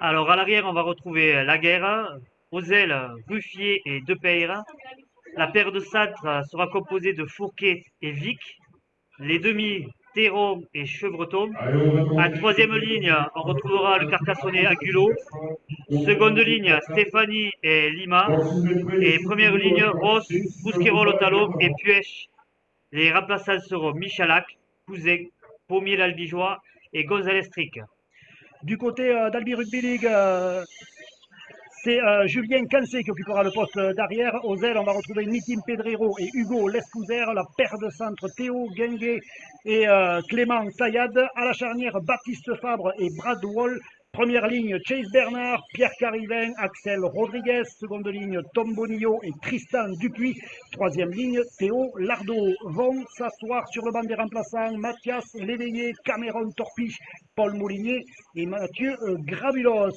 Alors à l'arrière, on va retrouver Laguerre, aux ailes, Ruffier et Depeyre. La paire de centre sera composée de Fourquet et Vic. Les demi, Théron et Chevreton. En troisième ligne, on retrouvera le Carcassonnais Agulot. Seconde ligne, Stéphanie et Lima. Et première ligne, Ross, Bousquerolles au talon et Puech. Les remplaçants seront Michalak, Cousin, Pommier l'Albigeois et Gonzalez Strick. Du côté d'Albi Rugby League, c'est Julien Cancé qui occupera le poste d'arrière. Aux ailes, on va retrouver Nitim Pedrero et Hugo Lescouzer. La paire de centre, Théo Guinguet et Clément Sayad. À la charnière, Baptiste Fabre et Brad Wall. Première ligne, Chase Bernard, Pierre Carivin, Axel Rodriguez. Seconde ligne, Tom Bonillo et Tristan Dupuis. Troisième ligne, Théo Lardo. Vont s'asseoir sur le banc des remplaçants Mathias Léveillé, Cameron Torpiche, Paul Moulinier et Mathieu Grabulos.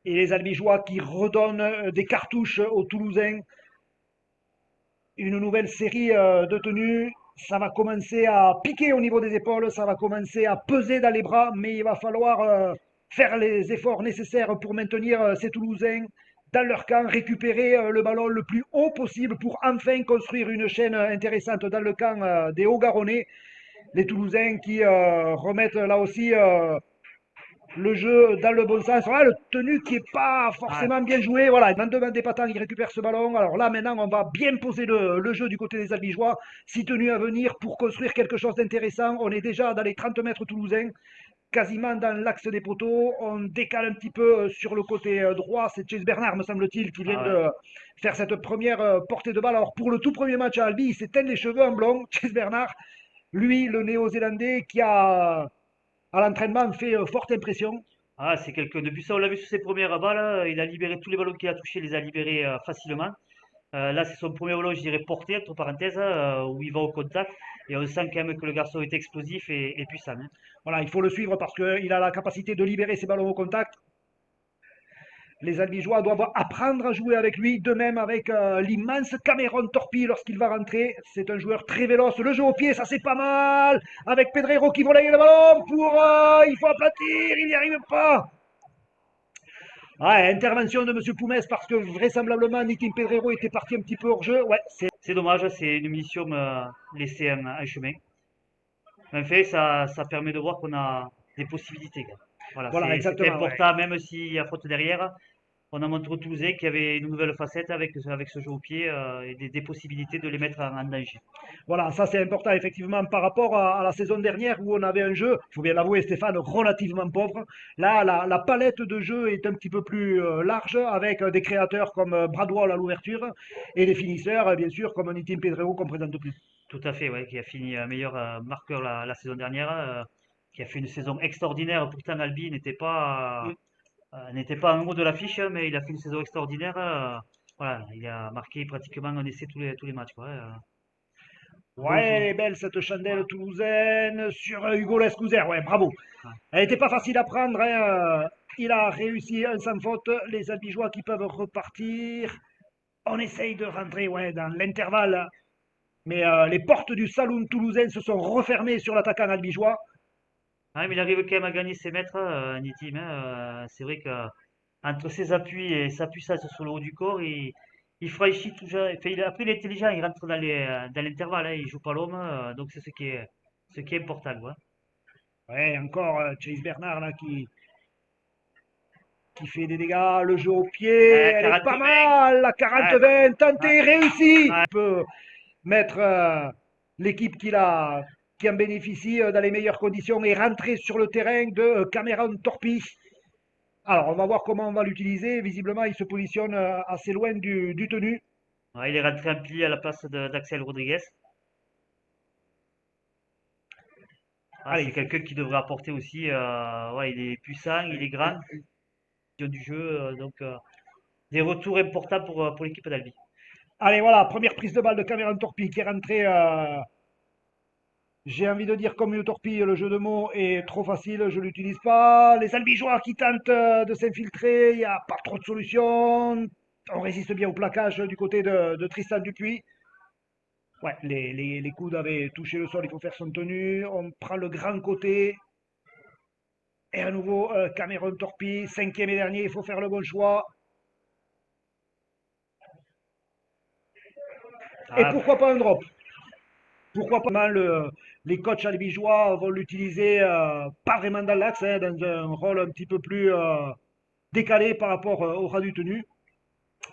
Et les Albigeois qui redonnent des cartouches aux Toulousains. Une nouvelle série de tenues. Ça va commencer à piquer au niveau des épaules, ça va commencer à peser dans les bras, mais il va falloir faire les efforts nécessaires pour maintenir ces Toulousains dans leur camp, récupérer le ballon le plus haut possible pour enfin construire une chaîne intéressante dans le camp des Hauts-Garonnais. Les Toulousains qui remettent là aussi le jeu dans le bon sens. Voilà, le tenu qui est pas Ouais. forcément bien joué. Voilà, il demande des patins, il récupère ce ballon. Alors là, maintenant, on va bien poser le jeu du côté des Albigeois. Si tenu à venir pour construire quelque chose d'intéressant. On est déjà dans les 30 mètres toulousains, quasiment dans l'axe des poteaux. On décale un petit peu sur le côté droit. C'est Chase Bernard, me semble-t-il, qui vient Ah ouais. de faire cette première portée de balle. Alors pour le tout premier match à Albi, il s'éteint les cheveux en blond. Chase Bernard, lui, le néo-zélandais, qui a à l'entraînement fait forte impression. Ah, c'est quelqu'un. Depuis ça, on l'a vu sur ses premières balles. Il a libéré tous les ballons qu'il a touchés, il les a libérés facilement. Là, c'est son premier ballon, je dirais porté, entre parenthèses, où il va au contact. Et on sent quand même que le garçon est explosif et puissant, hein. Voilà, il faut le suivre parce qu'il a la capacité de libérer ses ballons au contact. Les Albigeois doivent apprendre à jouer avec lui, de même avec l'immense Cameron Torpille lorsqu'il va rentrer. C'est un joueur très véloce. Le jeu au pied, ça c'est pas mal. Avec Pedrero qui volaille le ballon pour. Il faut aplatir, il n'y arrive pas. Ouais, intervention de M. Poumès parce que vraisemblablement Nitin Pedrero était parti un petit peu hors jeu. Ouais, C'est dommage, c'est une mission laissée en chemin. En fait, ça permet de voir qu'on a des possibilités, quoi. Voilà, voilà, c'est exactement. Ouais. important, même s'il y a faute derrière. On a montré aux Toulousains qu'il y avait une nouvelle facette avec ce jeu au pied et des possibilités de les mettre en danger. Voilà, ça c'est important effectivement par rapport à la saison dernière où on avait un jeu, il faut bien l'avouer Stéphane, relativement pauvre. Là, la palette de jeu est un petit peu plus large avec des créateurs comme Bradwell à l'ouverture et des finisseurs bien sûr comme Nitin Pedrero qu'on présente plus. Tout à fait, ouais, qui a fini meilleur marqueur la saison dernière, qui a fait une saison extraordinaire. Pourtant, Albi n'était pas en haut de l'affiche, hein, mais il a fait une saison extraordinaire. Voilà, il a marqué pratiquement un essai tous les matchs, quoi, bon Ouais, elle joueur. est belle cette chandelle toulousaine sur Hugo Lescouzer, ouais, bravo. Ouais. Elle n'était pas facile à prendre, hein. Il a réussi un sans faute, les Albigeois qui peuvent repartir. On essaye de rentrer ouais, dans l'intervalle. Mais les portes du saloon toulousain se sont refermées sur l'attaquant albigeois. Ouais, mais il arrive quand même à gagner ses mètres, Nitim, hein. C'est vrai que entre ses appuis et sa puissance sur le haut du corps, il franchit toujours. Enfin, après, il est intelligent, il rentre dans l'intervalle, hein, il joue pas l'homme, donc c'est ce qui est important, quoi. Ouais, encore Chase Bernard là, qui fait des dégâts. Le jeu au pied, elle est 40 pas 20. mal. La Ouais, 40-20, ouais, tenté, réussi. ouais. Il peut mettre l'équipe qui en bénéficie dans les meilleures conditions et rentrer sur le terrain de Cameron Torpy. Alors, on va voir comment on va l'utiliser. Visiblement, il se positionne assez loin du tenu. Ouais, il est rentré en pli à la place d'Axel Rodriguez. Ah, Allez, c'est quelqu'un qui devrait apporter aussi. Ouais, il est puissant, il est grand, du jeu, donc des retours importants pour l'équipe d'Albi. allez, voilà, première prise de balle de Cameron Torpy qui est rentré. J'ai envie de dire comme une torpille, le jeu de mots est trop facile, je l'utilise pas. Les albigeois qui tentent de s'infiltrer, il n'y a pas trop de solutions. On résiste bien au plaquage du côté de Tristan Dupuis. Ouais, les coudes avaient touché le sol, il faut faire son tenue. On prend le grand côté. Et à nouveau, Cameron Torpy, cinquième et dernier, il faut faire le bon choix. Et Ah, pourquoi pas un drop? Pourquoi pas les coachs albigeois vont l'utiliser pas vraiment dans l'axe, hein, dans un rôle un petit peu plus décalé par rapport au ras du tenu.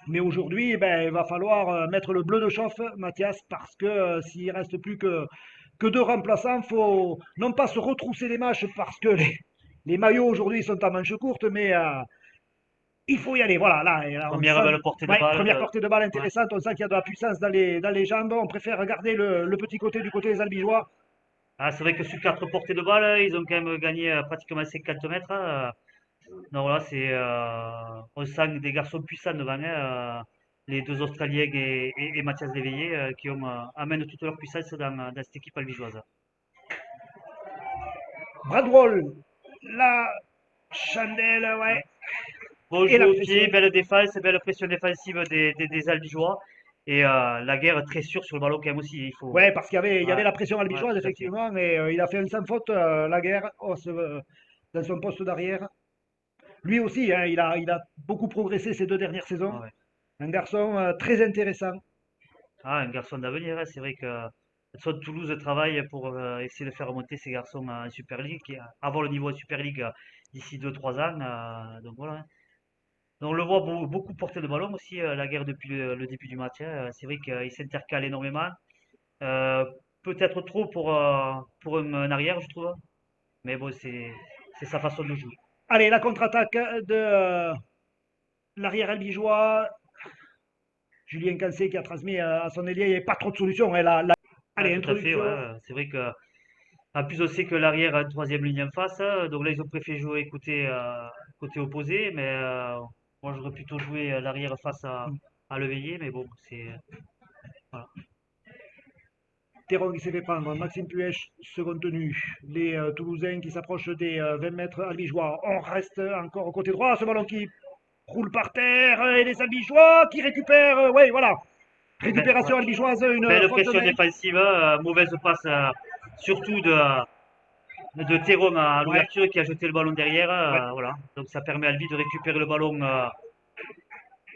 Mais aujourd'hui, eh ben, il va falloir mettre le bleu de chauffe, Mathias, parce que s'il reste plus que deux remplaçants, il faut non pas se retrousser les manches parce que les maillots aujourd'hui sont à manches courtes, mais il faut y aller. Voilà, là, on première sent, belle portée de ouais, balle. première portée de balle Ouais. intéressante, on sent qu'il y a de la puissance dans les jambes. On préfère regarder le petit côté du côté des Albigeois. Ah, c'est vrai que sur 4 portées de balle, ils ont quand même gagné pratiquement 50 mètres. Non, là, on sent des garçons puissants devant, hein, les deux Australiens et Mathias Léveillé qui amènent toute leur puissance dans cette équipe albigeoise. Bradwell, la chandelle, ouais. Bon et jeu la au pression. pied, belle défense, belle pression défensive des Albigeois. Et la guerre très sûre sur le ballon quand même aussi. Il faut. Ouais, parce il y Ouais, avait la pression ouais, albigeoise, tout à fait. effectivement, et il a fait un sans faute, la guerre, dans son poste d'arrière. Lui aussi, hein, il a beaucoup progressé ces 2 dernières Ah saisons. ouais. Un garçon très intéressant. Ah, un garçon d'avenir, hein. C'est vrai que soit Toulouse travaille pour essayer de faire remonter ces garçons en Super League, avoir le niveau de Super League d'ici 2 3 ans. Donc voilà, hein. Donc on le voit beaucoup porter le ballon aussi, la guerre depuis le début du match, hein. C'est vrai qu'il s'intercale énormément. Euh, Peut-être trop pour un arrière, je trouve. Mais bon, c'est sa façon de jouer. Allez, la contre-attaque de l'arrière albigeois. Julien Cancé qui a transmis à son ailier, il n'y avait pas trop de solutions, hein. Ouais, Allez, tout à fait, ouais. introduction. C'est vrai que en plus on sait que l'arrière a une troisième ligne en face, hein. Donc là ils ont préféré jouer côté opposé, mais moi j'aurais plutôt joué l'arrière face à Leveillé, mais bon, voilà. Théron qui s'est fait prendre, Maxime Puech, second tenue. Les Toulousains qui s'approchent des 20 mètres albigeois. On reste encore au côté droit, ce ballon qui roule par terre, et les albigeois qui récupèrent. Oui, voilà. Ouais. Récupération albigeoise, une Belle faute de pression main. défensive, mauvaise passe surtout de Théron à Ouais, l'ouverture qui a jeté le ballon derrière. ouais. Voilà. Donc ça permet à Albi de récupérer le ballon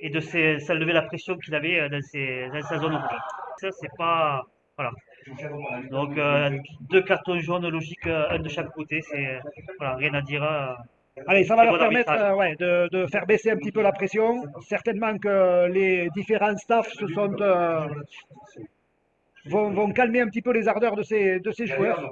et de s'enlever la pression qu'il avait dans sa zone rouge. Ça, c'est pas. Voilà. Donc, 2 cartons jaunes logiques, un de chaque côté. Voilà, rien à dire. Allez, ça va Très leur bon permettre arbitrage. ouais, de faire baisser un petit peu la pression. Certainement que les différents staffs vont calmer un petit peu les ardeurs de ces joueurs.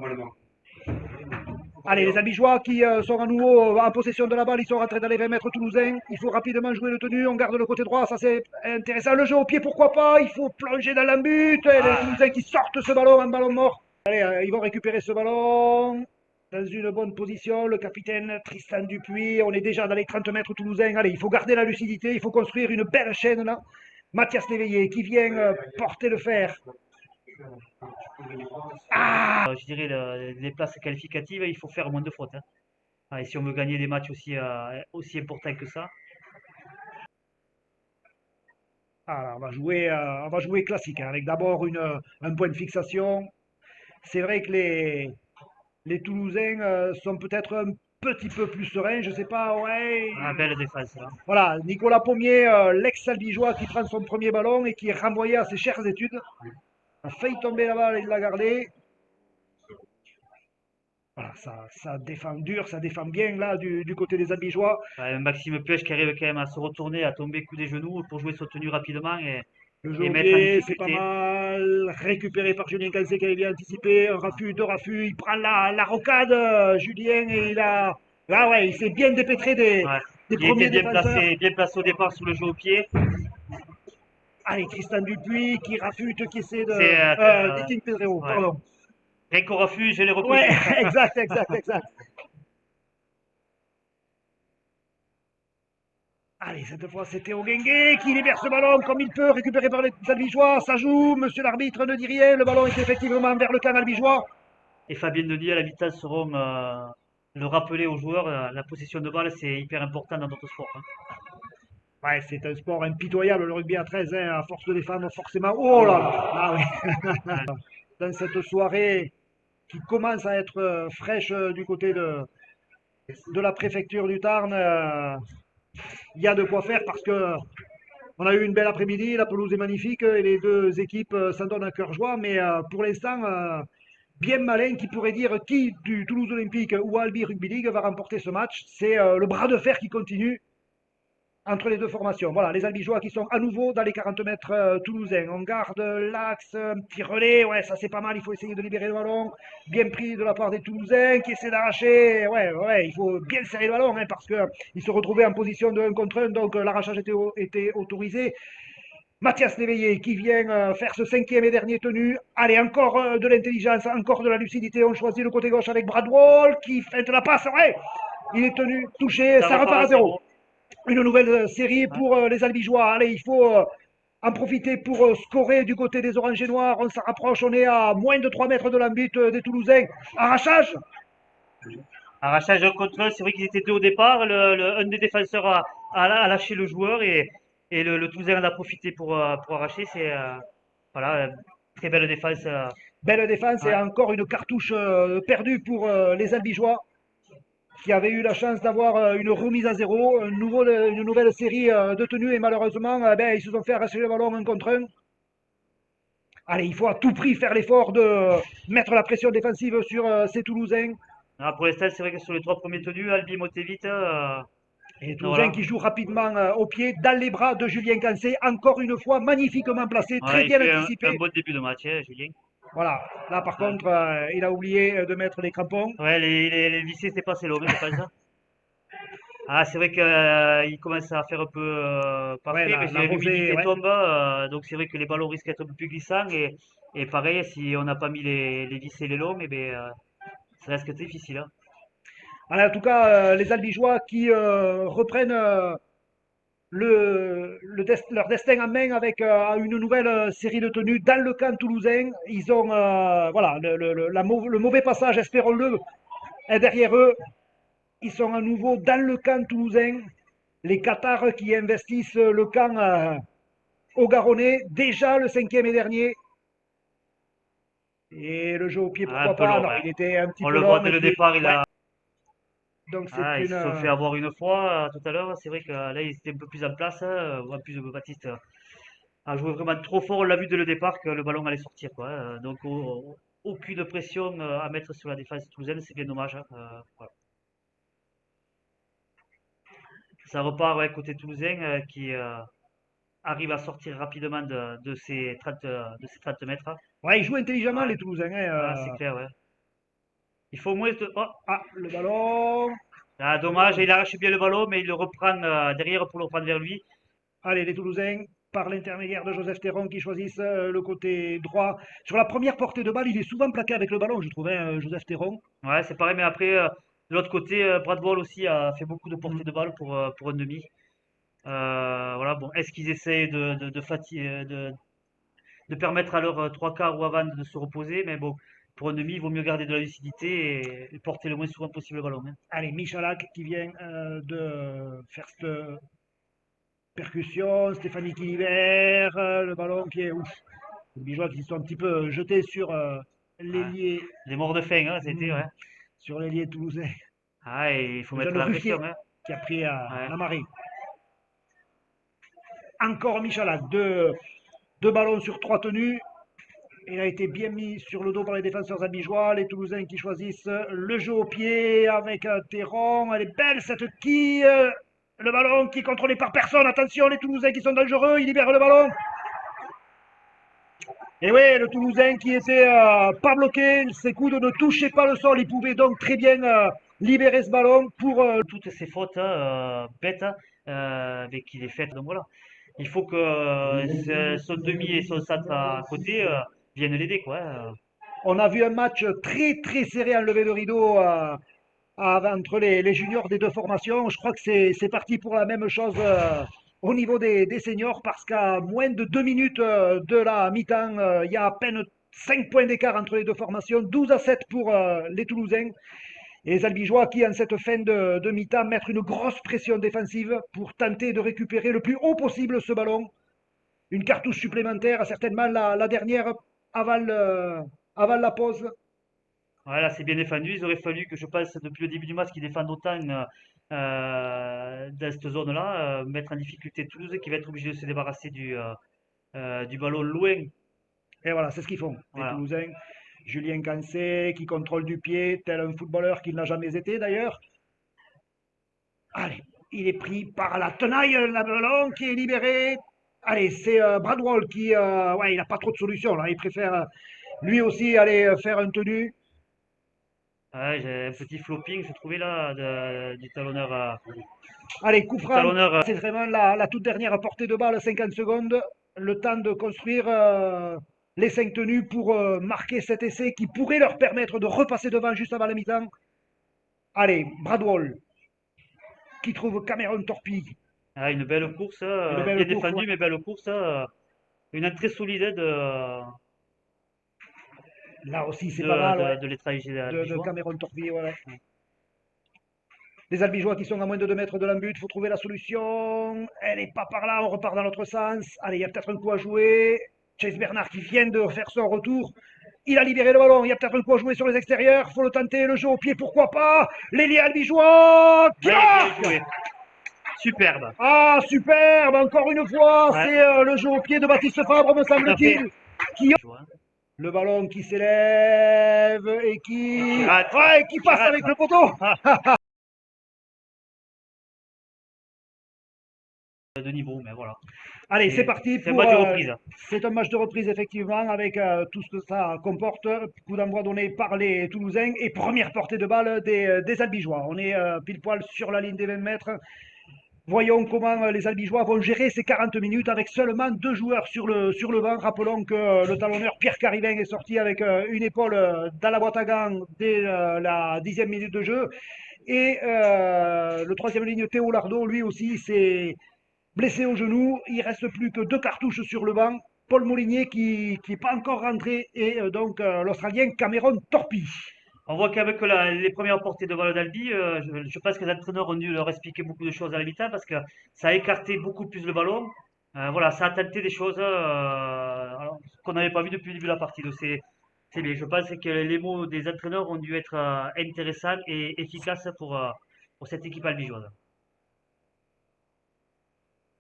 Allez, les Albigeois qui sont à nouveau en possession de la balle, ils sont rentrés dans les 20 mètres toulousains. Il faut rapidement jouer le tenu, on garde le côté droit, ça c'est intéressant. Le jeu au pied, pourquoi pas, il faut plonger dans l'embut. Et les Ah, Toulousains qui sortent ce ballon, un ballon mort. Allez, ils vont récupérer ce ballon dans une bonne position. Le capitaine Tristan Dupuis, on est déjà dans les 30 mètres toulousains. Allez, il faut garder la lucidité, il faut construire une belle chaîne là. Mathias Léveillé qui vient porter le fer. je dirais les places qualificatives, il faut faire moins de fautes, hein. Ah, et si on veut gagner des matchs aussi importants que ça. Alors, on va jouer classique, hein, avec d'abord un point de fixation. C'est vrai que les Toulousains sont peut-être un petit peu plus sereins, je sais pas, ouais. Ah, belle défense là. Voilà, Nicolas Pommier, l'ex-albigeois qui prend son premier ballon et qui est renvoyé à ses chères études. A failli tomber la balle, il l'a gardé. Voilà, ça défend dur, ça défend bien là du côté des albigeois. Ouais, Maxime Puech qui arrive quand même à se retourner, à tomber coup des genoux pour jouer son tenue rapidement Le jeu et au mettre en pied, c'est pas difficulté. mal. Récupéré par Julien Cancé qui avait bien anticipé. Un raffut, deux raffus. Il prend la rocade, Julien, et il a. Ah ouais, il s'est bien dépêtré des, Ouais. des Il était premiers défenseurs. bien placé au départ sur le jeu au pied. Allez, Tristan Dupuis qui raffute, qui essaie de. C'est Étienne Pedrero, ouais. pardon. Rien qu'au refus, je l'ai Ouais, reconnu. exact, exact, exact. Allez, cette fois, c'est Théo Guinguet qui libère ce ballon comme il peut, récupéré par les Albigeois. Ça joue, monsieur l'arbitre ne dit rien. Le ballon est effectivement vers le camp albigeois. Et Fabien Denis à la mi-temps seront le rappeler aux joueurs, la possession de balle, c'est hyper important dans notre sport, hein. Ouais, c'est un sport impitoyable, le rugby à 13, hein, à force de défendre, forcément. Oh là là, ah oui. Ouais. Dans cette soirée qui commence à être fraîche du côté de la préfecture du Tarn, il y a de quoi faire parce que on a eu une belle après-midi, la pelouse est magnifique et les deux équipes s'en donnent à cœur joie, mais pour l'instant, bien malin qui pourrait dire qui du Toulouse Olympique ou Albi Rugby League va remporter ce match. C'est le bras de fer qui continue entre les deux formations. Voilà, les Albigeois qui sont à nouveau dans les 40 mètres toulousains. On garde l'axe, un petit relais, ouais, ça c'est pas mal, il faut essayer de libérer le ballon. Bien pris de la part des Toulousains qui essaient d'arracher. Ouais, ouais, il faut bien serrer le ballon hein, parce qu'ils se retrouvaient en position de 1 contre 1, donc l'arrachage était autorisé. Mathias Léveillé qui vient faire ce cinquième et dernier tenu. Allez, encore de l'intelligence, encore de la lucidité. On choisit le côté gauche avec Bradwall qui feinte la passe. Ouais, il est tenu, touché, Ça ça repart repart à à zéro. zéro. Une nouvelle série Ouais. pour les Albigeois. Allez, il faut en profiter pour scorer du côté des Oranges et Noirs. On s'en rapproche, on est à moins de 3 mètres de l'embut des Toulousains. Arrachage. Arrachage un contre un, c'est vrai qu'ils étaient deux au départ. Un des défenseurs a lâché le joueur et le Toulousain en a profité pour arracher. C'est voilà, très belle défense. Belle défense et Ouais. encore une cartouche perdue pour les Albigeois qui avaient eu la chance d'avoir une remise à zéro, une nouvelle série de tenues et malheureusement, ben, ils se sont fait arracher le ballon un contre un. Allez, il faut à tout prix faire l'effort de mettre la pression défensive sur ces Toulousains. Ah, pour l'instant, c'est vrai que sur les trois premiers tenus, Albi montait vite. Et les Toulousains Voilà. qui jouent rapidement au pied, dans les bras de Julien Cancé, encore une fois magnifiquement placé, très Ouais, il bien fait un anticipé. bon début de match, hein, Julien. Voilà, là par Ouais, contre, il a oublié de mettre les crampons. ouais, les lycées, c'est passé long, je pense. Ah, c'est vrai qu'il commence à faire un peu pas Ouais, frais, mais la rosée, l'humidité ouais. tombe, donc c'est vrai que les ballons risquent d'être un peu plus glissants. Et pareil, si on n'a pas mis les vis et les longs, eh ben, ça reste difficile. Hein. Allez, en tout cas, les Albigeois qui reprennent leur destin en main avec une nouvelle série de tenues dans le camp toulousain. Ils ont voilà, le mauvais passage, espérons-le, est derrière eux. Ils sont à nouveau dans le camp toulousain. Les Qatars qui investissent le camp au Garonnais, déjà le cinquième et dernier. Et le jeu au pied, Ah, un pourquoi peu pas? long, Non, ouais. il était un petit On peu le voit long. dès Et le puis, départ, ouais, donc c'est ils une. se sont fait avoir une fois tout à l'heure. C'est vrai que là, ils étaient un peu plus en place. En plus, Baptiste a joué vraiment trop fort. On l'a vu dès le départ que le ballon allait sortir, quoi. Donc, aucune pression à mettre sur la défense toulousaine. C'est bien dommage. Hein. Voilà. Ça repart ouais, côté toulousain qui arrive à sortir rapidement de ces 30 mètres. Hein. Ouais, ils jouent intelligemment, Ouais, les Toulousains, hein. ah, c'est clair, ouais. Il faut au moins. Oh, Ah, le ballon. ah, dommage, il arrache bien le ballon, mais il le reprend derrière pour le reprendre vers lui. Allez, les Toulousains, par l'intermédiaire de Joseph Théron, qui choisissent le côté droit. Sur la première portée de balle, il est souvent plaqué avec le ballon, je trouvais, Joseph Théron. Ouais, c'est pareil, mais après, de l'autre côté, Brad Ball aussi a fait beaucoup de Mm. portées de balle pour un demi. Voilà, bon, est-ce qu'ils essayent de permettre à leurs trois quarts ou avant de se reposer? Mais bon, pour un demi, il vaut mieux garder de la lucidité et porter le moins souvent possible le ballon. Hein. Allez, Michalak qui vient de faire cette percussion. Stéphanie qui libère le ballon qui est ouf. Les Bijois qui sont un petit peu jetés sur Ouais. l'ailier Les morts de faim, hein, c'était, mm, ouais. sur l'ailier toulousain. Ah, et il faut Le mettre jeune la pression, Ruffier hein. qui a pris Ouais. la marée. Encore Michalak, deux ballons sur trois tenues. Il a été bien mis sur le dos par les défenseurs abigeois. Les Toulousains qui choisissent le jeu au pied avec un Théron. Elle est belle cette quille. Le ballon qui est contrôlé par personne. Attention, les Toulousains qui sont dangereux. Ils libèrent le ballon. Et oui, le Toulousain qui était pas bloqué. Ses coudes ne touchaient pas le sol. Il pouvait donc très bien libérer ce ballon pour. Toutes ces fautes bêtes avec qu'il est fait. Donc voilà, il faut que son demi et son centre à côté viennent l'aider, quoi. Hein. On a vu un match très très serré en levée de rideau entre les juniors des deux formations. Je crois que c'est parti pour la même chose au niveau des seniors parce qu'à moins de 2 minutes de la mi-temps, il y a à peine 5 points d'écart entre les deux formations, 12-7 pour les Toulousains. Et les Albigeois qui, en cette fin de mi-temps, mettent une grosse pression défensive pour tenter de récupérer le plus haut possible ce ballon. Une cartouche supplémentaire, certainement la dernière avant la pause. Voilà, c'est bien défendu. Il aurait fallu que je pense depuis le début du match qu'ils défendent autant dans cette zone-là, mettre en difficulté Toulouse qui va être obligé de se débarrasser du ballon loin. Et voilà, c'est ce qu'ils font, les Voilà. Toulousains. Julien Cancé qui contrôle du pied, tel un footballeur qu'il n'a jamais été d'ailleurs. Allez, il est pris par la tenaille, le ballon qui est libéré. Allez, c'est Bradwell qui, ouais, il n'a pas trop de solutions là. Il préfère lui aussi aller faire un tenue. Ouais, j'ai un petit flopping, je trouvais là, du talonneur. Allez, coup Du franc, talonneur c'est vraiment la toute dernière portée de balle, 50 secondes. Le temps de construire les 5 tenues pour marquer cet essai qui pourrait leur permettre de repasser devant juste avant la mi-temps. Allez, Bradwell qui trouve Cameron Torpille. ah, une belle course, Une bien belle course, ouais. défendue, mais belle course. Une entrée solide Là aussi, c'est pas mal, ouais, de l'étranger de albigeois. Cameron Torpille, ouais, ouais. Les Albigeois qui sont à moins de 2 mètres de l'embut, il faut trouver la solution. Elle n'est pas par là, on repart dans l'autre sens. Allez, il y a peut-être un coup à jouer. Chase Bernard qui vient de faire son retour. Il a libéré le ballon, il y a peut-être un coup à jouer sur les extérieurs. Faut le tenter, le jeu au pied, pourquoi pas. L'ailier Albigeois qui Ouais, bien marque. joué. Superbe. Ah, superbe, encore une fois, Ouais, c'est le jeu au pied de Baptiste Fabre, me tout à fait. semble-t-il. Qui Joie. Le ballon qui s'élève et Et qui qui, rate. ouais, qui Qui passe rate. avec le poteau. De niveau, mais voilà. Allez, c'est parti C'est un pour. match de reprise. C'est un match de reprise, effectivement, avec tout ce que ça comporte. Coup d'envoi donné par les Toulousains et première portée de balle des Albigeois. On est pile poil sur la ligne des 20 mètres. Voyons comment les Albigeois vont gérer ces 40 minutes avec seulement 2 joueurs sur le banc. Rappelons que le talonneur Pierre Carivin est sorti avec une épaule dans la boîte à gants dès la 10e minute de jeu. Et le troisième ligne, Théo Lardo, lui aussi, s'est blessé au genou. Il reste plus que 2 cartouches sur le banc. Paul Molinier qui n'est pas encore rentré et donc l'Australien Cameron Torpy. On voit qu'avec les premières portées de balle d'Albi, je pense que les entraîneurs ont dû leur expliquer beaucoup de choses à la mi-temps parce que ça a écarté beaucoup plus le ballon. Voilà, ça a tenté des choses qu'on n'avait pas vu depuis le début de la partie. Donc c'est bien. Je pense que les mots des entraîneurs ont dû être intéressants et efficaces pour cette équipe albigeoise.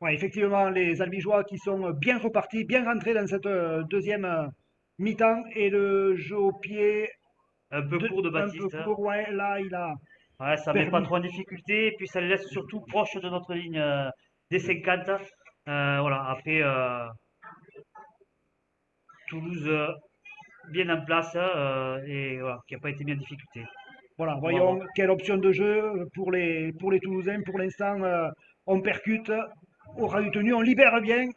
Ouais, effectivement, les Albigeois qui sont bien repartis, bien rentrés dans cette deuxième mi-temps et le jeu au pied Un peu court de un peu Baptiste, hein. court. Ouais, là, il a Ouais, ça met pas permis. trop en difficulté et puis ça les laisse surtout proches de notre ligne des 50. Voilà, après Toulouse bien en place et voilà, qui n'a pas été mis en difficulté. Voilà, On va voir. voyons quelle option de jeu pour les Toulousains. Pour l'instant, on percute, aura eu tenu, on libère bien.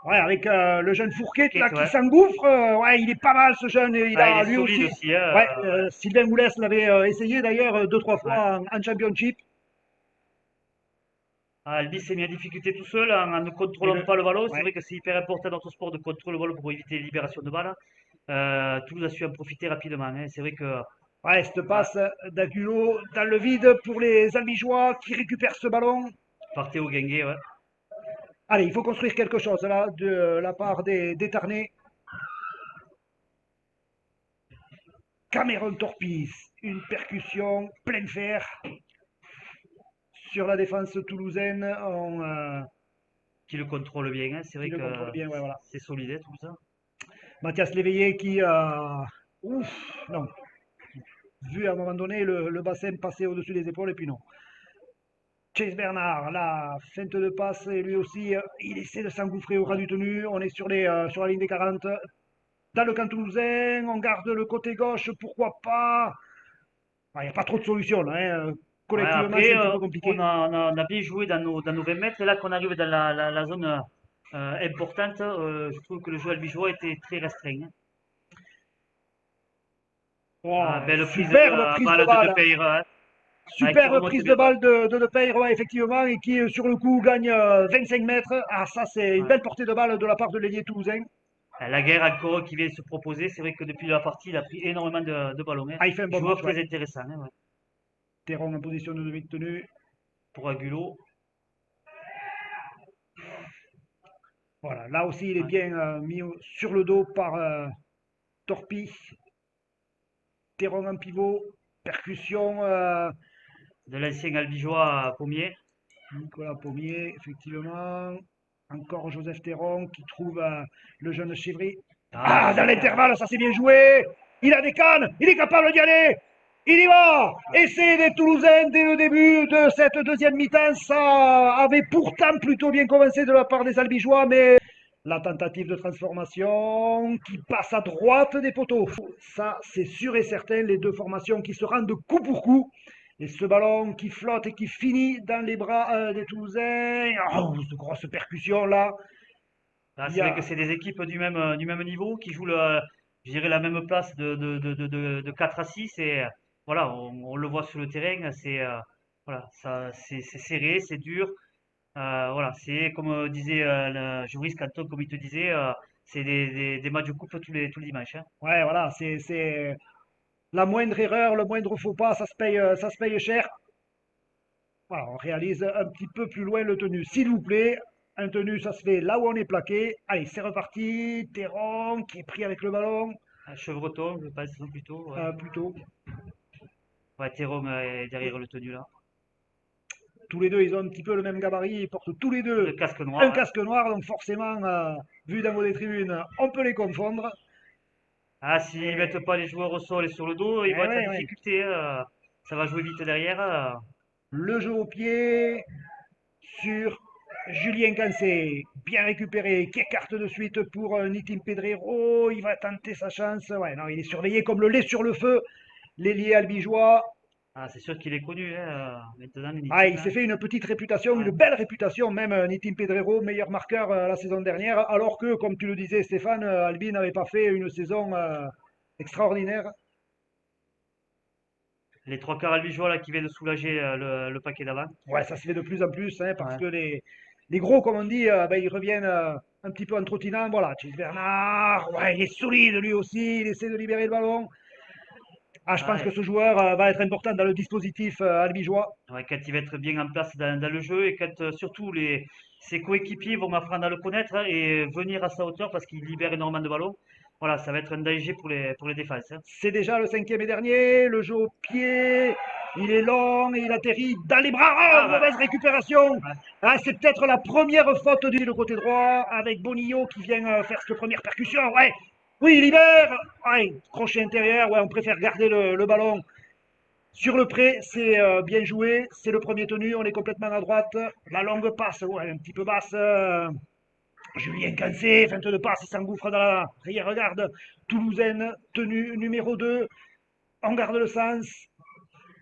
Ouais, avec le jeune Fourquet là T'inquiète, qui ouais. s'engouffre, ouais, il est pas mal ce jeune. Il Ah, il a est lui solide aussi. aussi, hein. Ouais, Sylvain Moulès l'avait essayé d'ailleurs 2 3 Ouais. fois en championship. Ah, Albi s'est mis en difficulté tout seul en ne Et contrôlant le, pas le ballon. C'est ouais, vrai que c'est hyper important dans notre sport de contrôler le ballon pour éviter les libérations de balles. Toulouse a su en profiter rapidement, hein. C'est vrai que ouais, cette ah, passe d'Agulo dans le vide pour les Albigeois qui récupèrent ce ballon. partez au Guinguet, ouais. Allez, il faut construire quelque chose là de la part des Tarnais. Cameron Torpis, une percussion pleine fer sur la défense toulousaine Qui le contrôle bien, hein. C'est qui vrai le contrôle que bien. Ouais, voilà. c'est solide, hein, tout ça. Mathias Léveillé qui ouf, non, vu à un moment donné le bassin passer au-dessus des épaules et puis non. Chase Bernard, la feinte de passe et lui aussi, il essaie de s'engouffrer au ras du tenu. On est sur la ligne des 40. Dans le camp toulousain, on garde le côté gauche, pourquoi pas. Il n'y a pas trop de solutions là, hein. Ouais, Collectivement, c'est après, un petit peu compliqué. on a bien joué dans nos 20 mètres. Et là, qu'on arrive dans la zone importante, je trouve que le jeu albigeois était très restreint, hein. Ah, Oh, belle prise superbe de prise de balle de balle. Pereira, hein. Ouais, qui Superbe remonte prise bien. de balle de Lepeyre, ouais, effectivement, et qui, sur le coup, gagne 25 mètres. Ah, ça, c'est une Ouais. belle portée de balle de la part de l'ailier toulousain. La guerre encore qui vient se proposer. C'est vrai que depuis la partie, il a pris énormément de ballons, hein. Ah, il fait un bon Joueur match, ouais. très intéressant, hein, ouais. Théron en position de demi-tenue. Pour Agulo. Voilà, là aussi, il est Ouais. bien mis sur le dos par Torpi. Théron en pivot. Percussion, De l'ancien albigeois à Pommier. Nicolas Pommier, effectivement. Encore Joseph Théron qui trouve le jeune Chivry. Ah, Ah, dans super. l'intervalle, ça s'est bien joué. Il a des cannes, il est capable d'y aller. Il y va. Ouais. Essai des Toulousains dès le début de cette deuxième mi-temps. Ça avait pourtant plutôt bien commencé de la part des Albigeois, mais la tentative de transformation qui passe à droite des poteaux. Ça, c'est sûr et certain, les deux formations qui se rendent coup pour coup. Et ce ballon qui flotte et qui finit dans les bras des Toulousains. Oh, cette grosse percussion là. Ah, Il y c'est vrai que a... c'est des équipes du même niveau qui jouent je dirais la même place de 4 à 6 et voilà, on le voit sur le terrain, voilà, c'est serré, c'est dur. Voilà, c'est comme disait le Joris Canton, comme il te disait, c'est des matchs de coupe tous les dimanches, hein. Ouais, voilà, c'est la moindre erreur, le moindre faux pas, ça se paye cher. Voilà, on réalise un petit peu plus loin le tenu. S'il vous plaît, un tenu, ça se fait là où on est plaqué. Allez, c'est reparti. Théron qui est pris avec le ballon, Un chevreton, je pense, non, plutôt. Ouais, plutôt. ouais Théron est derrière le tenu là. Tous les deux, ils ont un petit peu le même gabarit. Ils portent tous les Le deux casque un noir, hein. casque noir. Donc forcément, vu d'en haut des tribunes, on peut les confondre. Ah, s'ils mettent pas les joueurs au sol et sur le dos, ils vont Ouais, être en ouais, ouais. difficulté, hein. Ça va jouer vite derrière. Le jeu au pied sur Julien Cancé. Bien récupéré, qui écarte de suite pour Nitim Pedrero. Il va tenter sa chance. Ouais, non, il est surveillé comme le lait sur le feu. L'ailier albigeois. Ah, c'est sûr qu'il est connu, hein, maintenant, le Ah, Nitim, il hein. s'est fait une petite réputation, Ouais. une belle réputation, même Nitim Pedrero, meilleur marqueur la saison dernière, alors que, comme tu le disais, Stéphane, Albi n'avait pas fait une saison extraordinaire. Les trois quarts albigeois là qui viennent de soulager le paquet d'avant. Ouais, ça se fait de plus en plus, hein, parce Ouais. que les gros, comme on dit, ben, ils reviennent un petit peu en trottinant. Voilà, Thierry Bernard, ouais, il est solide lui aussi, il essaie de libérer le ballon. Ah, je pense que Ouais. ce joueur va être important dans le dispositif albigeois. Ouais, quand il va être bien en place dans le jeu et quand surtout ses coéquipiers vont apprendre à le connaître, hein, et venir à sa hauteur parce qu'il libère énormément de ballons. Voilà, ça va être un danger pour les défenses, hein. C'est déjà le cinquième et dernier, le jeu au pied, il est long et il atterrit dans les bras. Ah Oh, bah, mauvaise récupération. ouais. Ah, c'est peut-être la première faute du côté droit avec Bonillo qui vient faire cette première percussion. Ouais, oui, il libère. Ouais, crochet intérieur. Ouais, on préfère garder le ballon sur le pré. C'est bien joué. C'est le premier tenu. On est complètement à droite. La longue passe, ouais, un petit peu basse. Julien Cancé, feinte de passe, il s'engouffre dans la arrière-garde toulousaine, tenue numéro 2. On garde le sens.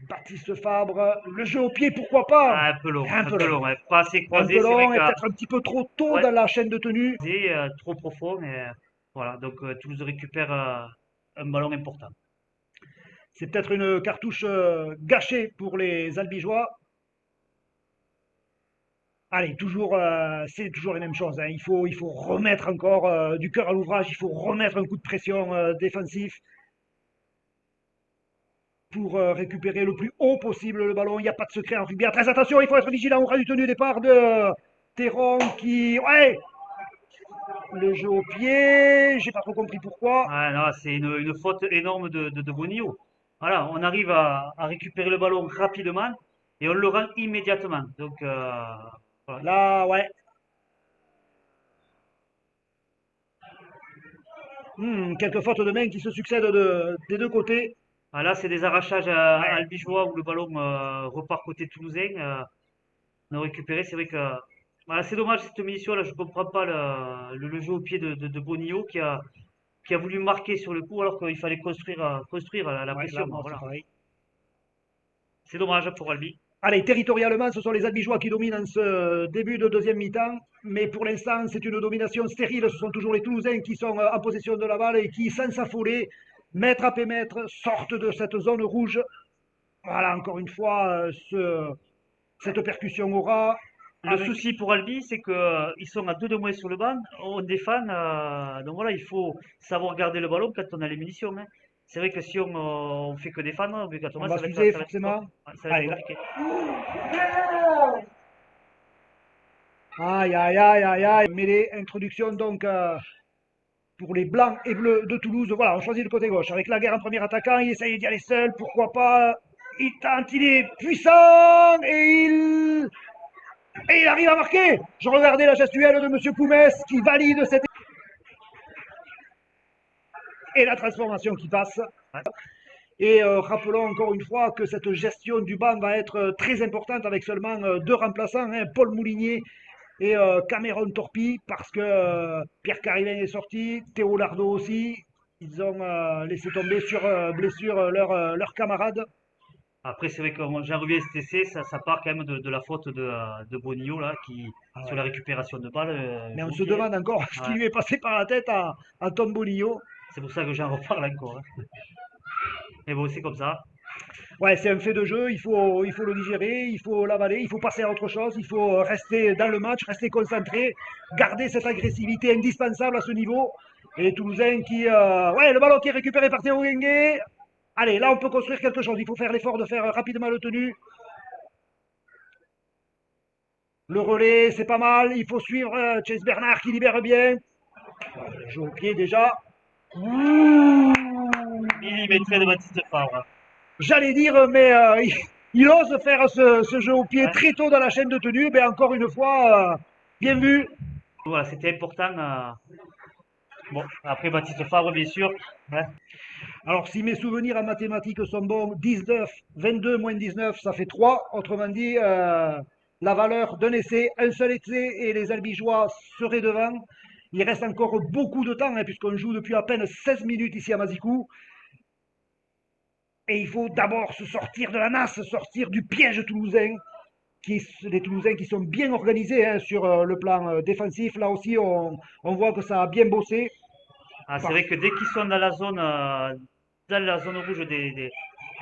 Baptiste Fabre, le jeu au pied, pourquoi pas? Ah, un peu long, Un un peu peu long. long, ouais. Pas assez Un peu croisé, c'est vrai long que et peut-être un petit peu trop tôt ouais, dans la chaîne de tenue. c'est trop profond, mais voilà. Donc Toulouse récupère un ballon important. C'est peut-être une cartouche gâchée pour les Albigeois. Allez, c'est toujours les mêmes choses, hein. Il faut remettre encore du cœur à l'ouvrage, il faut remettre un coup de pression défensif pour récupérer le plus haut possible le ballon. Il n'y a pas de secret en rugby. Très attention, il faut être vigilant au ras du tenu départ de Théron qui... Ouais, le jeu au pied, j'ai pas trop compris pourquoi. Ouais, non, c'est une faute énorme de Bonillo. Voilà, on arrive à récupérer le ballon rapidement et on le rend immédiatement. Donc, voilà. Là, ouais. Quelques fautes de main qui se succèdent des deux côtés. Ah, là, c'est des arrachages Ouais. albigeois où le ballon repart côté toulousain. On a récupéré, c'est vrai que voilà, c'est dommage cette mission là. Je comprends pas le jeu au pied de Bonillo qui a voulu marquer sur le coup alors qu'il fallait construire la Ouais, là, pression, hein, moi, c'est voilà. pareil. C'est dommage pour Albi. Allez, territorialement, ce sont les Albigeois qui dominent en ce début de deuxième mi-temps. Mais pour l'instant, c'est une domination stérile. Ce sont toujours les Toulousains qui sont en possession de la balle et qui, sans s'affoler, mètre après mètre, sortent de cette zone rouge. Voilà, encore une fois, cette percussion aura Le avec. souci pour Albi, c'est que ils sont à deux de moins sur le banc. On défend, donc voilà, il faut savoir garder le ballon quand on a les munitions, hein. C'est vrai que si on fait que défendre, On obligatoirement, va s'user forcément. ça va être Allez, là. compliqué. Aïe, aïe, aïe, aïe, aïe. Mêlée, introduction donc pour les blancs et bleus de Toulouse. Voilà, on choisit le côté gauche. Avec la guerre en premier attaquant, il essaye d'y aller seul, pourquoi pas. Il tente, il est puissant et il arrive à marquer. Je regardais la gestuelle de Monsieur Koumès qui valide cette et la transformation qui passe. Ouais. Et rappelons encore une fois que cette gestion du banc va être très importante avec seulement deux remplaçants, hein, Paul Moulinier et Cameron Torpy, parce que Pierre Carivin est sorti, Théo Lardo aussi. Ils ont laissé tomber sur blessure leur camarade. Après, c'est vrai que j'en reviens à STC, ça part quand même de la faute de Bonillo, là, Ah sur ouais. la récupération de balles, Mais on joue au se pied, demande encore ce hein. qui Ouais. lui est passé par la tête à Tom Bonillo. C'est pour ça que j'en reparle encore, hein. Mais bon, c'est comme ça. Ouais, c'est un fait de jeu, il faut le digérer, il faut l'avaler, il faut passer à autre chose, il faut rester dans le match, rester concentré, garder cette agressivité indispensable à ce niveau. Et les Toulousains qui... ouais, le ballon qui est récupéré par Théo Guinguet. Allez, là on peut construire quelque chose, il faut faire l'effort de faire rapidement le tenu. Le relais, c'est pas mal. Il faut suivre Chase Bernard qui libère bien. Jeu au pied déjà. Ouh. Millimétré de Baptiste Favre. J'allais dire, mais il ose faire ce jeu au pied Ouais. très tôt dans la chaîne de tenue. Ben, encore une fois, bien vu. Voilà, c'était important. Bon, après Baptiste Favre, bien sûr. Ouais. Alors, si mes souvenirs en mathématiques sont bons, 19, 22 moins 19, ça fait 3. Autrement dit, la valeur d'un essai, un seul essai, et les Albigeois seraient devant. Il reste encore beaucoup de temps, hein, puisqu'on joue depuis à peine 16 minutes ici à Mazikou. Et il faut d'abord se sortir de la nasse, sortir du piège toulousain. Les Toulousains qui sont bien organisés hein, sur le plan défensif. Là aussi, on voit que ça a bien bossé. Ah, c'est Par, vrai que dès qu'ils sont dans la zone rouge des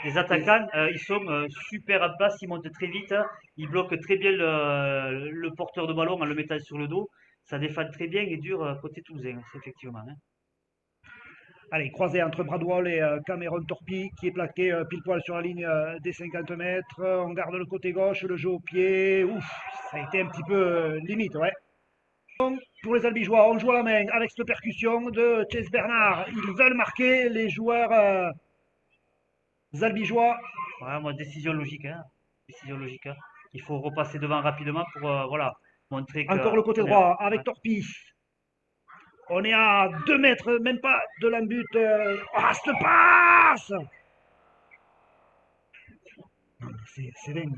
des, attaquants, ils sont super en place, ils montent très vite, ils bloquent très bien le porteur de ballon en le mettant sur le dos. Ça défend très bien et dur côté toulousain, c'est effectivement. Hein. allez, croisé entre Bradwell et Cameron Torpy qui est plaqué pile poil sur la ligne des 50 mètres. On garde le côté gauche, le jeu au pied. Ouf, ça a été un petit peu limite, ouais. Pour les Albigeois, on joue à la main avec cette percussion de Chase Bernard. Ils veulent marquer les joueurs albigeois. Ouais, moi, décision logique. Hein. Décision logique. Hein. Il faut repasser devant rapidement pour voilà, montrer que Encore le côté on est là. droit Ouais. avec Torpy. On est à 2 mètres, même pas de l'embut. Ah, cette passe. Non, mais c'est dingue.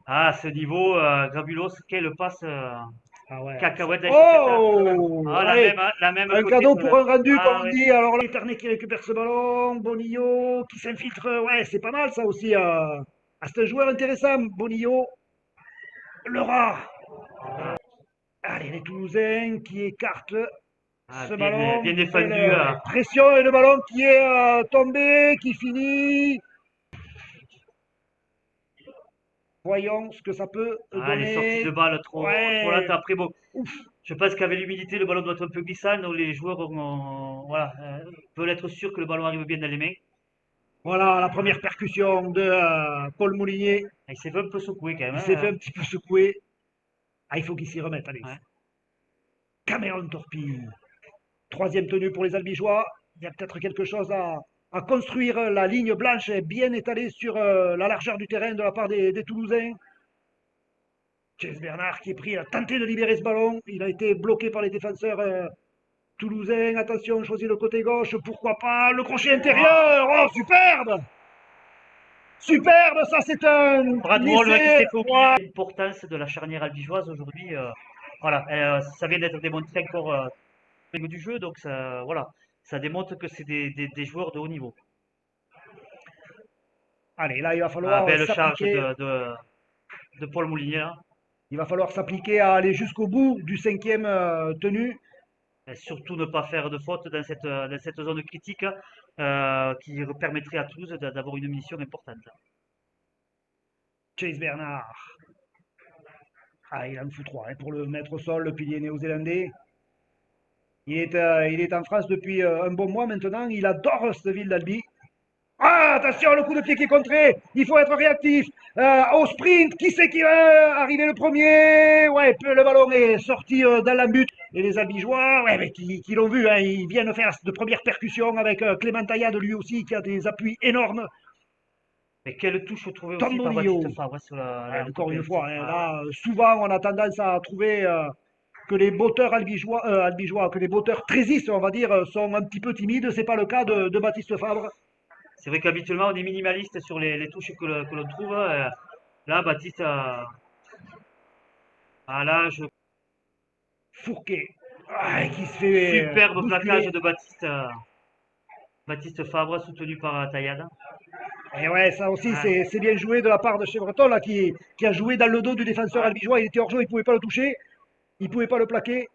Ah, à ce niveau, Grabulos, quelle passe Ah ouais. cacahuète dans les chaussettes. Hein. Oh! Ah, Allez, la même un côté cadeau sur pour la. un rendu, comme Ah on ouais. dit. Alors là, Éternel qui récupère ce ballon. Bonillo qui s'infiltre. Ouais, c'est pas mal ça aussi. Ah, c'est un joueur intéressant, Bonillo. Le rat. Ah, Allez, les Toulousains qui écartent ah, ce bien, ballon. bien Belle défendu. pression et le ballon qui est tombé, qui finit. Voyons ce que ça peut Ah, les sorties de donner. balle trop lentes. Ouais. Après, bon, Ouf. je pense qu'avec l'humidité, le ballon doit être un peu glissant. Donc les joueurs voilà, veulent être sûrs que le ballon arrive bien dans les mains. Voilà la première percussion de Paul Moulinier. Ah, il s'est fait un peu secouer quand même. Il s'est fait Hein. un petit peu secouer. Ah, il faut qu'il s'y remette, allez. Ouais. Cameron Torpille. Troisième tenue pour les Albigeois. Il y a peut-être quelque chose à construire. La ligne blanche est bien étalée sur la largeur du terrain de la part des Toulousains. Chase Bernard qui est pris, a tenté de libérer ce ballon. Il a été bloqué par les défenseurs toulousains. Attention, on choisit le côté gauche. Pourquoi pas le crochet intérieur. Oh, superbe. Superbe, ça c'est un Bradwell, il essai. s'est fait oublier Ouais. l'importance de la charnière albigeoise aujourd'hui. Voilà, ça vient d'être démontré encore au niveau du jeu, donc ça, voilà, ça démontre que c'est des joueurs de haut niveau. Allez, là, il va Ah, falloir belle charge s'appliquer. de Paul Moulinier. Là. Il va falloir s'appliquer à aller jusqu'au bout du cinquième tenue. Et surtout ne pas faire de faute dans cette zone critique qui permettrait à Toulouse d'avoir une mission importante. Chase Bernard. Ah, il en fout trois hein, pour le mettre au sol, le pilier néo-zélandais. Il est en France depuis un bon mois maintenant. Il adore cette ville d'Albi. Ah, attention, le coup de pied qui est contré. Il faut être réactif. Au sprint, qui c'est qui va arriver le premier? Ouais, le ballon est sorti dans l'embut. Et les Albigeois, ouais, mais qui l'ont vu, hein, ils viennent faire de premières percussions avec Clément Taillade, lui aussi, qui a des appuis énormes. Mais quelle touche trouvée Tom aussi par Baptiste Bonillo. Fabre sur Ouais, le coup de encore pied une arrêté. fois, hein, Ah, là, souvent, on a tendance à trouver que les botteurs albigeois, que les botteurs trésistes, on va dire, sont un petit peu timides. C'est pas le cas de Baptiste Fabre. c'est vrai qu'habituellement on est minimaliste sur les touches que l'on trouve. Là, Baptiste, là, Fourquet, qui se fait superbe plaquage bousculer. de Baptiste Fabre soutenu par Taillade. Et ouais, ça aussi, Ah, c'est bien joué de la part de Chevreton, là, qui a joué dans le dos du défenseur ouais. albigeois. Il était hors jeu, il pouvait pas le toucher, il pouvait pas le plaquer.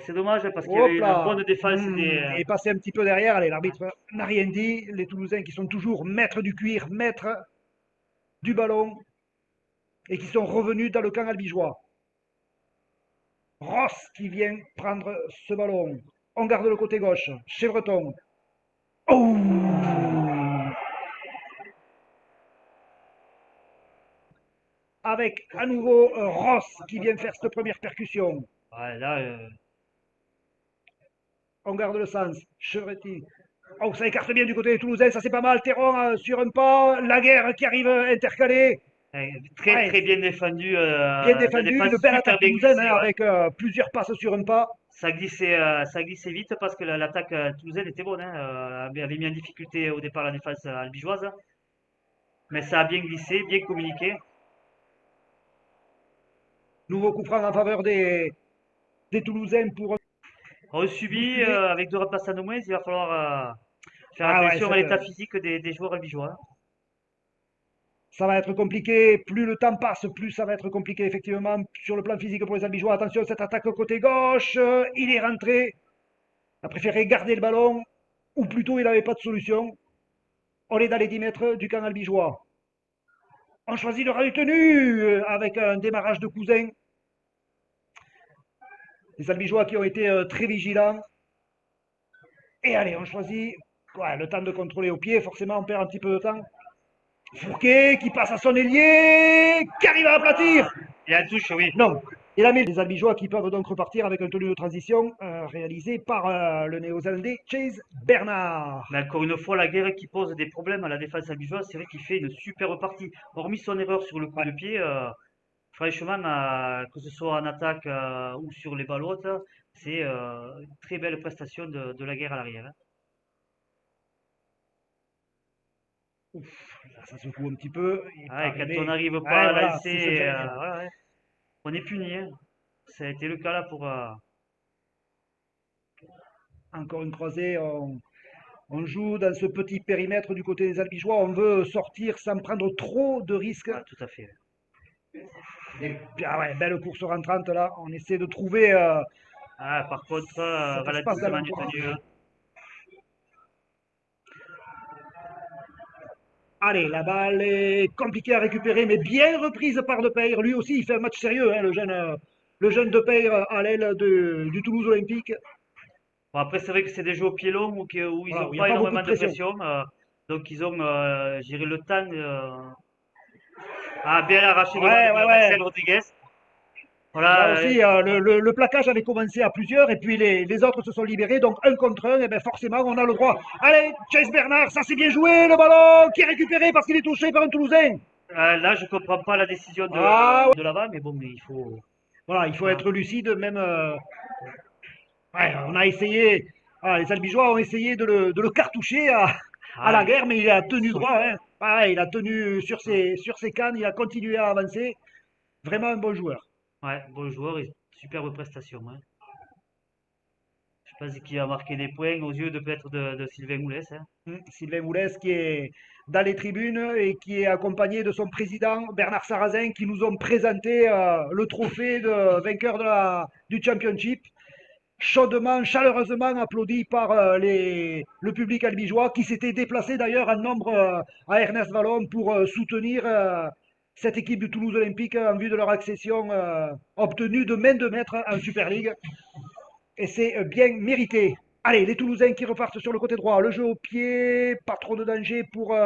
C'est dommage parce qu'il y avait Hop une là. bonne défense Et passé un petit peu derrière. Allez, l'arbitre n'a rien dit. Les Toulousains qui sont toujours maîtres du cuir, maîtres du ballon, et qui sont revenus dans le camp albigeois. Ross qui vient prendre ce ballon. On garde le côté gauche. Chevreton. Oh. avec à nouveau Ross qui vient faire cette première percussion. Ouais, là, On garde le sens. Chevretti. Oh, ça écarte bien du côté des Toulousains, ça c'est pas mal. Théron sur un pas. Laguerre qui arrive intercalée. très, Ouais, très bien défendu. bien La défendu. défense Une belle super attaque bien toulousaine glissée. hein, Ouais. avec plusieurs passes sur un pas. Ça glissait vite parce que l'attaque toulousaine était bonne. Hein, avait mis en difficulté au départ la défense albigeoise. Mais ça a bien glissé, bien communiqué. Nouveau coup franc en faveur des Toulousains pour On subit bousculer. avec 2 remplaçants de moins. Il va falloir faire Ah ouais, attention à l'état physique des joueurs albigeois. ça va être compliqué. Plus le temps passe, plus ça va être compliqué, effectivement, sur le plan physique pour les Albigeois. Attention, cette attaque au côté gauche. Il est rentré. Il a préféré garder le ballon. Ou plutôt, il n'avait pas de solution. On est dans les 10 mètres du camp albigeois. On choisit le retenu avec un démarrage de cousin. Les Albigeois qui ont été très vigilants. Et allez, on choisit ouais, le temps de contrôler au pied. Forcément, on perd un petit peu de temps. Fourquet qui passe à son ailier, qui arrive à aplatir. Et à touche, oui. Non. Il a mis les Albigeois qui peuvent donc repartir avec un tenue de transition réalisé par le néo-zélandais Chase Bernard. Mais encore une fois, la guerre qui pose des problèmes à la défense albigeoise, c'est vrai qu'il fait une super partie. Hormis son erreur sur le coup Ouais. de pied, franchement, que ce soit en attaque ou sur les balles hautes, c'est une très belle prestation de la guerre à l'arrière. Hein. Ouf, là, ça secoue un petit peu. Il est Ah, pas et quand on arrivé. n'arrive pas Ouais, à voilà, c'est ce que lancer, j'allais dire. ouais, ouais, on est puni. Hein. Ça a été le cas là pour. Encore une croisée. On joue dans ce petit périmètre du côté des Albigeois. On veut sortir sans prendre trop de risques. Ouais, tout à fait. Et puis, ah ouais, belle course rentrante là. On essaie de trouver Ah, par contre, cet espace ralentissement du d'alentour. tenue. Hein. Allez, la balle est compliquée à récupérer, mais bien reprise par Depaire. Lui aussi, il fait un match sérieux, hein, le jeune Depaire à l'aile du Toulouse Olympique. Bon, après, c'est vrai que c'est des jeux au pied long où ils Voilà, n'ont où il n'y a pas pas beaucoup de énormément de pression. pression. Donc, ils ont, je dirais, le temps. Bien arraché devant Ouais, ouais, de ouais. Marcel Rodriguez. Là Voilà. aussi, le plaquage avait commencé à plusieurs et puis les autres se sont libérés. Donc, un contre un, et bien forcément, on a le droit. Allez, Chase Bernard, ça c'est bien joué, le ballon qui est récupéré parce qu'il est touché par un Toulousain. Là, je comprends pas la décision Ah, ouais. de là-bas, mais bon, mais il faut. Voilà, il faut Voilà. être lucide, même. Ouais, on a essayé. Ah, les Albigeois ont essayé de le cartoucher à Ah, la guerre, mais il a tenu so- droit. Hein. Pareil, il a tenu sur ses cannes, il a continué à avancer. Vraiment un bon joueur. ouais, bon joueur et superbe prestation. Hein. Je pense qu'il a marqué des points aux yeux de peut-être de Sylvain Moulès. Hein. Sylvain Moulès qui est dans les tribunes et qui est accompagné de son président Bernard Sarrazin qui nous ont présenté le trophée de vainqueur du Championship. Chaudement, chaleureusement applaudi par le public albigeois qui s'était déplacé d'ailleurs en nombre à Ernest Vallon pour soutenir cette équipe du Toulouse Olympique en vue de leur accession obtenue de main de maître en Super League. Et c'est bien mérité. Allez, les Toulousains qui repartent sur le côté droit. Le jeu au pied, pas trop de danger pour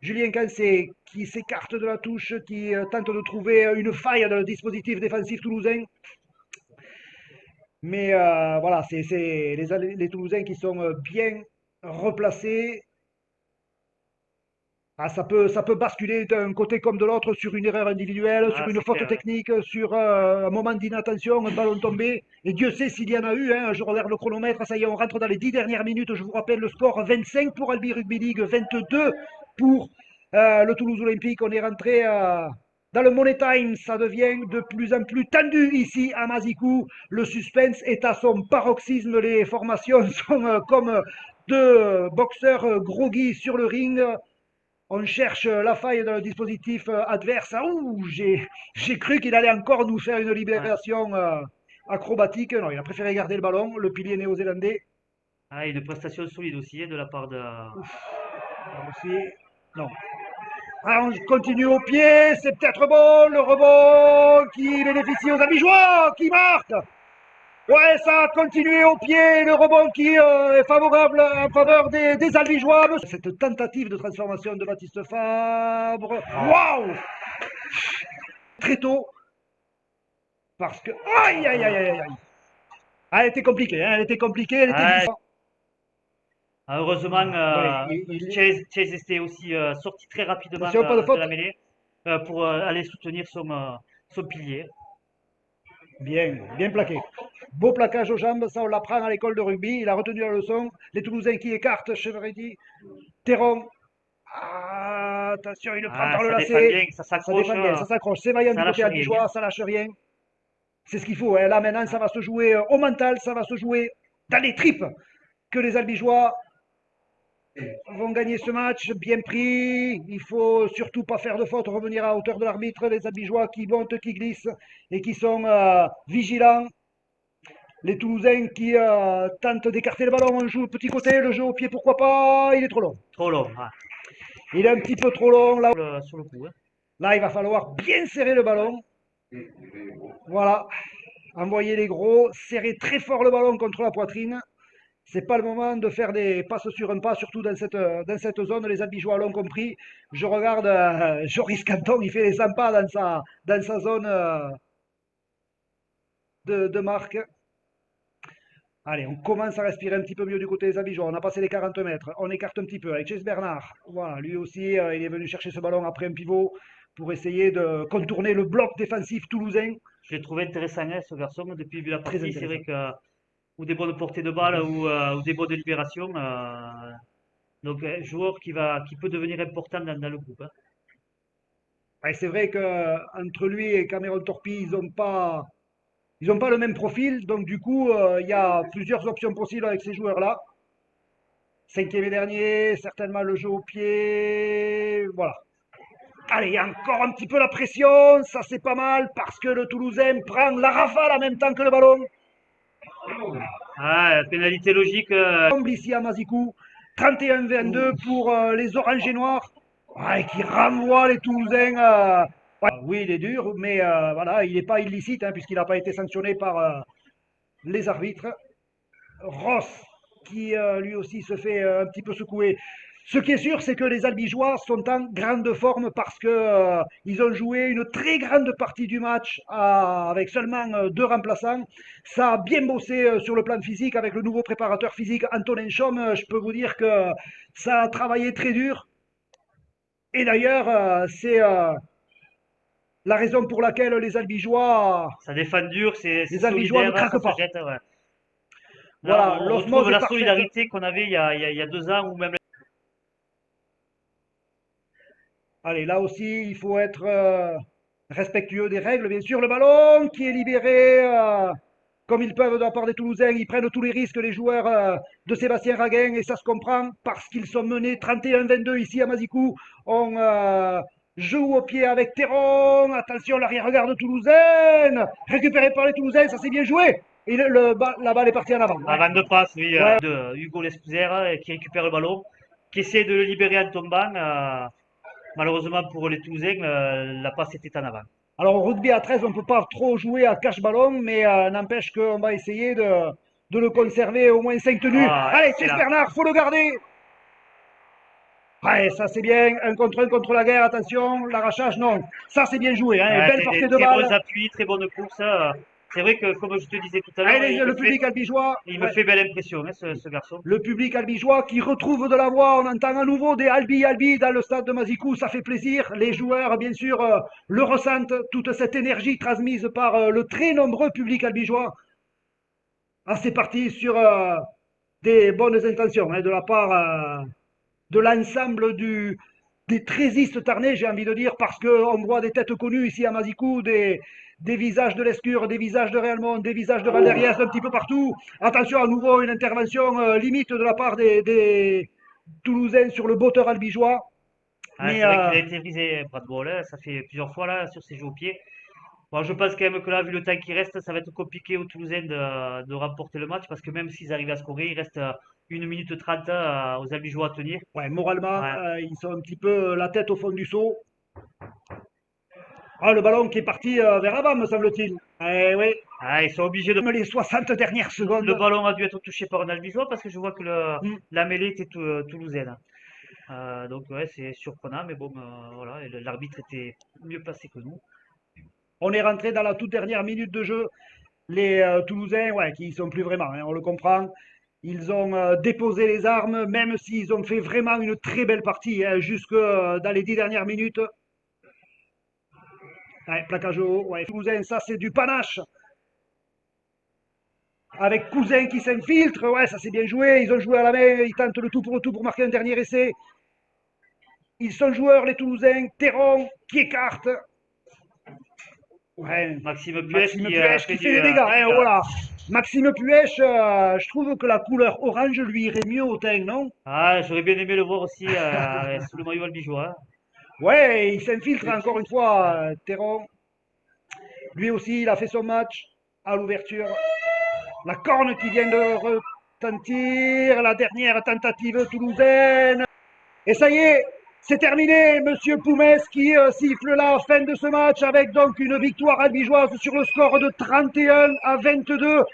Julien Cancé qui s'écarte de la touche, qui tente de trouver une faille dans le dispositif défensif toulousain. Mais voilà, c'est les Toulousains qui sont bien replacés. Ah, ça peut basculer d'un côté comme de l'autre sur une erreur individuelle, Ah, sur une c'est faute clair. Ouais. technique, sur un moment d'inattention, un ballon tombé. Et Dieu sait s'il y en a eu. Hein. Je regarde le chronomètre, ça y est, on rentre dans les 10 dernières minutes. Je vous rappelle le score 25 pour Albi Rugby League, 22 pour le Toulouse Olympique. On est rentré dans le Money Time. Ça devient de plus en plus tendu ici à Mazikou. Le suspense est à son paroxysme. Les formations sont comme deux boxeurs groggy sur le ring. On cherche la faille dans le dispositif adverse. Ah, ouh, j'ai cru qu'il allait encore nous faire une Ouais. libération acrobatique. Non, il a préféré garder le ballon, le pilier néo-zélandais. Ah, une prestation solide aussi hein, de la part de. Là aussi, non. Ah, on continue au pied, c'est peut-être bon, le rebond qui bénéficie aux Abigeois, qui marque. Ouais, ça a continué au pied, le rebond qui est favorable en faveur des Albigeois. Cette tentative de transformation de Baptiste Fabre. Waouh! très tôt. Parce que. Aïe, aïe, aïe, aïe, aïe. Ah, elle était compliquée, hein, elle était compliquée, elle était Ah, glissante. heureusement, Ouais, Chase était aussi sorti très rapidement attention, pas de de faute. la mêlée pour aller soutenir son pilier. Bien, bien plaqué. Beau plaquage aux jambes, ça on l'apprend à l'école de rugby. Il a retenu la leçon. Les Toulousains qui écartent, Chevredi, Théron. Ah, attention, il le prend Ah, par le ça défend lacet. bien, ça Ça s'accroche, défend bien, ça s'accroche. C'est vaillant ça du côté lâche rien, hein. albigeois, ça lâche rien. C'est ce qu'il faut, hein. Là maintenant, ça va se jouer au mental, ça va se jouer dans les tripes que les albigeois vont gagner ce match, bien pris. Il faut surtout pas faire de faute, revenir à hauteur de l'arbitre. Les albigeois qui montent, qui glissent et qui sont vigilants. Les Toulousains qui tentent d'écarter le ballon, on joue petit côté, le jeu au pied, pourquoi pas, il est trop long. Trop long, ah, Il est un petit peu trop long. Là, sur le coup, hein. là il va falloir bien serrer le ballon. Voilà, envoyer les gros, serrer très fort le ballon contre la poitrine. C'est pas le moment de faire des passes sur un pas, surtout dans cette zone. Les Albigeois l'ont compris. Je regarde Joris Canton, il fait les 100 pas dans sa zone de marque. Allez, on commence à respirer un petit peu mieux du côté des Albigeois. On a passé les 40 mètres. On écarte un petit peu avec Chase Bernard. Voilà, lui aussi, il est venu chercher ce ballon après un pivot pour essayer de contourner le bloc défensif toulousain. Je l'ai trouvé intéressant, hein, ce garçon, depuis le début de la Très partie. C'est intéressant. vrai que, ou des bonnes portées de balle ou des bonnes libérations. Donc, un joueur qui peut devenir important dans le groupe, hein. Ouais, c'est vrai que entre lui et Cameron Torpille, ils ont pas le même profil. Donc, du coup, il y a plusieurs options possibles avec ces joueurs-là. Cinquième et dernier, certainement le jeu au pied. Voilà. Allez, il y a encore un petit peu la pression. Ça, c'est pas mal parce que le Toulousain prend la rafale en même temps que le ballon. Ah, pénalité logique. Tombe ici à Mazikou. 31-22 pour les Oranges et Noirs. Ouais, qui renvoie les Toulousains. Ouais, oui, il est dur, mais voilà, il n'est pas illicite hein, puisqu'il n'a pas été sanctionné par les arbitres. Ross, qui lui aussi se fait un petit peu secouer. Ce qui est sûr, c'est que les Albigeois sont en grande forme parce que ils ont joué une très grande partie du match avec seulement deux remplaçants. Ça a bien bossé sur le plan physique avec le nouveau préparateur physique Antonin Chaume. Je peux vous dire que ça a travaillé très dur. Et d'ailleurs, c'est la raison pour laquelle Ça défend dur, c'est les Albigeois ne solidaire, ça craquent se pas. jette, ouais. Là, Voilà, on retrouve l'osmose est la parfaite. solidarité qu'on avait il y a 2 ans ou même. Allez, là aussi, il faut être respectueux des règles. Bien sûr, le ballon qui est libéré, comme ils peuvent de la part des Toulousains, ils prennent tous les risques, les joueurs de Sébastien Raguin, et ça se comprend parce qu'ils sont menés 31-22 ici à Mazikou. On joue au pied avec Théron. Attention, l'arrière-garde toulousaine, récupéré par les Toulousains, ça s'est bien joué. Et la balle est partie en avant. Ouais, Avant de passe, oui, ouais. de Hugo Lescouzert qui récupère le ballon, qui essaie de le libérer en tombant. Malheureusement pour les Toulousains, la passe était en avant. Alors au rugby à 13, on ne peut pas trop jouer à cache-ballon, mais n'empêche qu'on va essayer de le conserver au moins 5 tenues. Ah, Allez, Chase excellent. Bernard, faut le garder. Ouais, ça c'est bien. Un contre la guerre, attention. L'arrachage, non. Ça c'est bien joué. Hein. Belle C'est des portée de très bons balle. appuis, très bonne course. C'est vrai que, comme je te disais tout à l'heure, Allez, le public albigeois. il me Ouais. fait belle impression, hein, ce garçon. Le public albigeois qui retrouve de la voix. On entend à nouveau des Albi dans le stade de Mazikou. Ça fait plaisir. Les joueurs, bien sûr, le ressentent. Toute cette énergie transmise par le très nombreux public albigeois. Ah, c'est parti sur des bonnes intentions hein, de la part de l'ensemble des trésistes tarnais, j'ai envie de dire, parce qu'on voit des têtes connues ici à Mazikou, des visages de l'Escure, des visages de Réalmont, des visages de Valderiès, un petit peu partout. Attention, à nouveau, une intervention limite de la part des Toulousains sur le botteur albigeois. Ah, Mais c'est vrai qu'il a été brisé, Bradball, hein. Ça fait plusieurs fois là sur ses jeux au pied. Bon, je pense quand même que là, vu le temps qui reste, ça va être compliqué aux Toulousains de remporter le match parce que même s'ils arrivent à scorer, il reste 1 minute 30 aux Albigeois à tenir. ouais, moralement, Ouais. ils sont un petit peu la tête au fond du seau. Ah, le ballon qui est parti vers avant, me semble-t-il. Eh oui, Ah, ils sont obligés de. même les 60 dernières Le secondes. ballon a dû être touché par un Albigeois parce que je vois que Hmm. la mêlée était toulousaine. Donc ouais, c'est surprenant, mais bon, voilà, l'arbitre était mieux placé que nous. On est rentré dans la toute dernière minute de jeu. Les Toulousains, ouais, qui ne sont plus vraiment, hein, on le comprend. Ils ont déposé les armes, même s'ils ont fait vraiment une très belle partie, hein, jusque dans les 10 dernières minutes. Ouais, plaquage haut, ouais, Toulousain, ça c'est du panache. Avec Cousin qui s'infiltre, ouais, ça c'est bien joué. Ils ont joué à la main, ils tentent le tout pour marquer un dernier essai. Ils sont joueurs, les Toulousains. Théron qui écarte. Ouais, Maxime Puech Maxime qui Puech fait qui fait des dégâts, des hein, dégâts. voilà. Maxime Puech, je trouve que la couleur orange lui irait mieux au teint, non? Ah, j'aurais bien aimé le voir aussi sous le maillot albigeois. Ouais, il s'infiltre encore une fois, Théron. Lui aussi, il a fait son match à l'ouverture. La corne qui vient de retentir, la dernière tentative toulousaine. Et ça y est, c'est terminé, Monsieur Poumès qui siffle la fin de ce match avec donc une victoire albigeoise sur le score de 31-22.